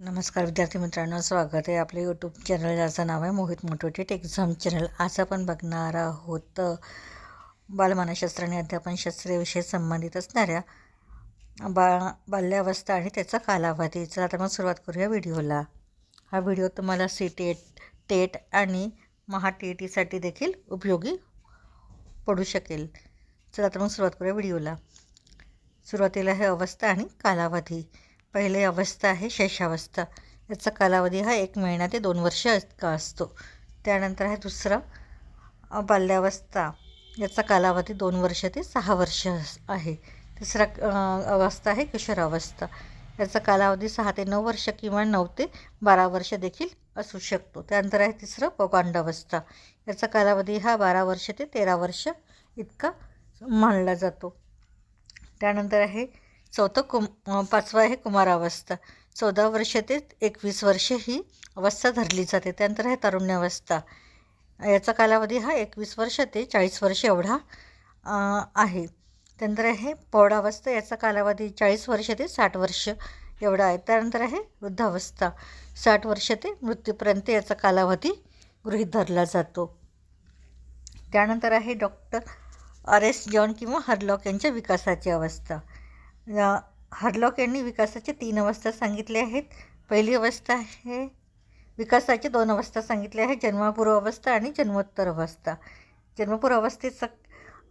नमस्कार विद्यार्थी मित्रांनो, स्वागत आहे आपल्या यूट्यूब चॅनल ज्याचं नाव आहे मोहित मोटिवेटेड एक्झाम चॅनल। आज आपण बघणार आहोत बालमानसशास्त्र आणि अध्यापनशास्त्र विषय संबंधित असणाऱ्या बाल्यावस्था आणि त्याचा कालावधी। चला तर मग सुरुवात करूया व्हिडिओला। हा व्हिडिओ तुम्हाला टेट आणि TET देखील उपयोगी पडू शकेल। चला तर मग सुरुवात करूया व्हिडिओला। सुरुवातीला आहे अवस्था आणि कालावधी। पहिली अवस्था आहे शैशवावस्था, याचा कालावधी हा 1 महिना ते 2 वर्ष इतका असतो। त्यानंतर आहे दुसरा बाल्यावस्था, याचा कालावधी 2 वर्ष ते 6 वर्ष आहे। तिसरा अवस्था आहे किशोरावस्था, याचा कालावधी 6 ते 9 वर्ष किंवा 9 ते 12 वर्ष देखील असू शकतो। त्यानंतर आहे तिसरं पौगंडावस्था, याचा कालावधी हा 12 वर्ष ते 13 वर्ष इतका मानला जातो। त्यानंतर आहे पाचवा आहे कुमारावस्था, 14 वर्ष ते 21 वर्ष ही अवस्था धरली जाते। त्यानंतर आहे तारुण्यावस्था, याचा कालावधी हा 21 वर्ष ते 40 वर्ष एवढा आहे। त्यानंतर आहे प्रौढावस्था, याचा कालावधी 40 वर्ष ते 60 वर्ष एवढा आहे। त्यानंतर आहे वृद्धावस्था, 60 वर्ष ते मृत्यूपर्यंत याचा कालावधी गृहीत धरला जातो। त्यानंतर आहे डॉक्टर RS जॉन किंवा हरलॉक यांच्या विकासाची अवस्था। हरलॉक यांनी विकासाचे 3 अवस्था सांगितल्या आहेत। पहिली अवस्था आहे विकासाचे 2 अवस्था सांगितल्या आहेत, जन्मपूर्व अवस्था आणि जन्मोत्तर अवस्था। जन्मपूर्व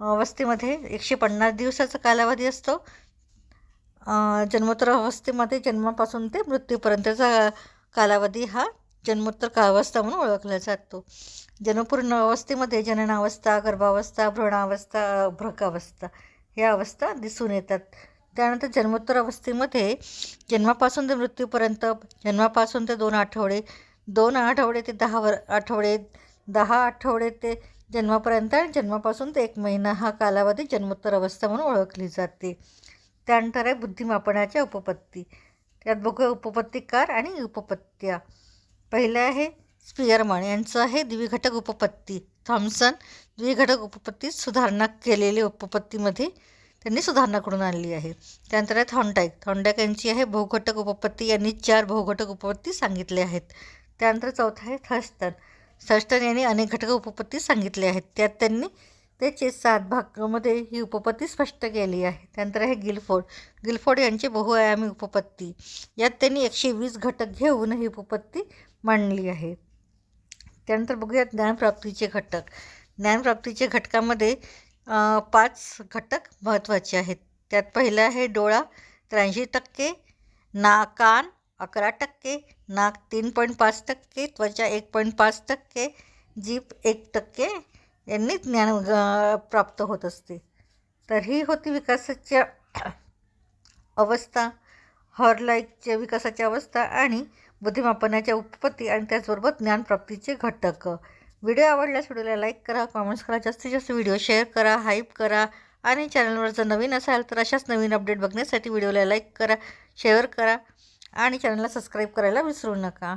अवस्थेमध्ये 150 दिवसाचा कालावधी असतो। जन्मोत्तर अवस्थेमध्ये जन्मापासून ते मृत्यूपर्यंतचा कालावधी हा जन्मोत्तर अवस्था म्हणून ओळखला जातो। जन्मपूर्व अवस्थेमध्ये जननावस्था, गर्भावस्था, भ्रूणावस्था, भ्रकावस्था ह्या अवस्था दिसून येतात। त्यानंतर जन्मोत्तर अवस्थेमध्ये जन्मापासून ते मृत्यूपर्यंत, जन्मापासून ते 2 आठवडे, 2 आठवडे ते 10 आठवडे, 10 आठवडे ते जन्मापर्यंत आणि जन्मापासून ते 1 महिना हा कालावधी जन्मोत्तर अवस्था म्हणून ओळखली जाते। त्यानंतर आहे बुद्धिमापनाच्या उपपत्ती। त्यात बघूया उपपत्तिकार आणि उपपत्त्या। पहिलं आहे स्पियरमन यांचं आहे द्विघटक उपपत्ती। थॉम्सन द्विघटक उपपत्तीत सुधारणा केलेली उपपत्तीमध्ये त्यांनी सुधारणा करून आणली आहे। त्यानंतर आहे थॉर्नडाईक यांची आहे बहुघटक उपपत्ती, यांनी 4 बहुघटक उपपत्ती सांगितले आहेत। त्यानंतर चौथा आहे थर्स्टन यांनी अनेक घटक उपपत्ती सांगितले आहेत, त्यात त्यांनी त्याचे 7 भागामध्ये ही उपपत्ती स्पष्ट केली आहे। त्यानंतर आहे गिलफोर्ड यांची बहुआयामी उपपत्ती, यात त्यांनी 120 घटक घेऊन ही उपपत्ती मांडली आहे। त्यानंतर बघूया ज्ञानप्राप्तीचे घटक। ज्ञानप्राप्तीचे घटकामध्ये 5 घटक महत्त्वाचे आहेत। त्यात पहिलं आहे डोळा 83%, कान 11%, नाक 3.5%, त्वचा 1.5%, जीभ 1% यांनी ज्ञान प्राप्त होत असते। तर ही होती विकासाच्या अवस्था, हॉर्लाईकच्या विकासाच्या अवस्था आणि बुद्धिमापनाच्या उपपत्ती आणि त्याचबरोबर ज्ञानप्राप्तीचे घटक। व्हिडिओ आवडल्यास व्हिडिओला लाईक करा, कॉमेंट्स करा, जास्तीत जास्त व्हिडिओ शेअर करा, हाईप करा आणि चॅनलवर जर नवीन असाल तर अशाच नवीन अपडेट बघण्यासाठी व्हिडिओला लाईक करा, शेअर करा आणि चॅनलला सबस्क्राईब करायला विसरू नका।